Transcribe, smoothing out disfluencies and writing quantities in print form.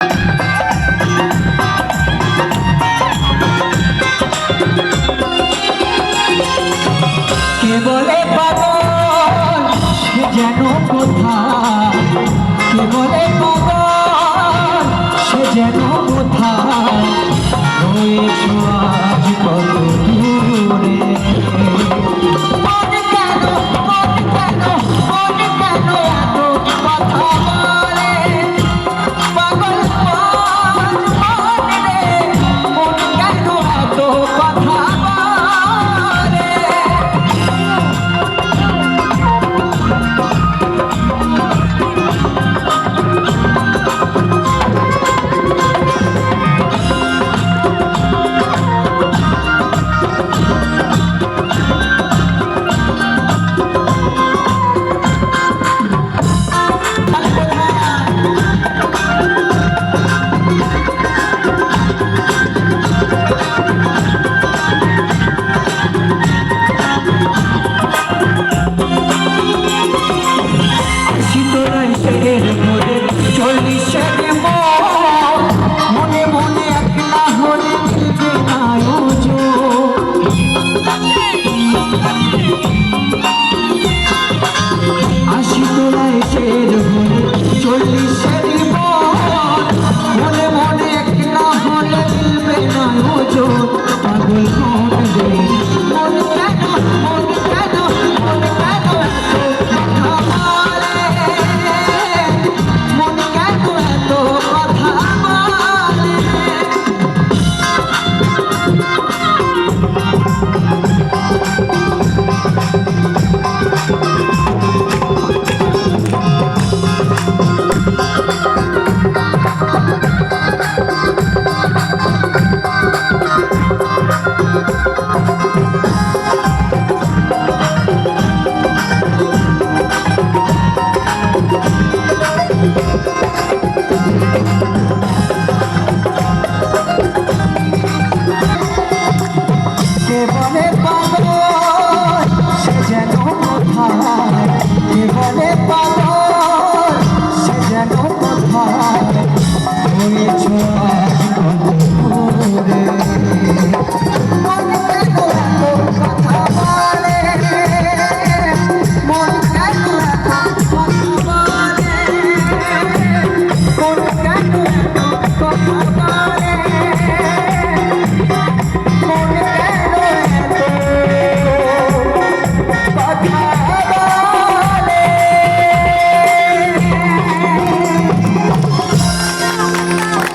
কে বলে পাগল সে যেন কোথায়, কে বলে পাগল সে যেন কোথায় রয়েছো আজ কত দূরে। মনে মনে একলা হলে মিলবে না আশি তোরা এসের হলে 40-এর মনে মনে একলা হলে মিলবে না পাগল মন রে মন কেন মন কেন মন কেন Come on.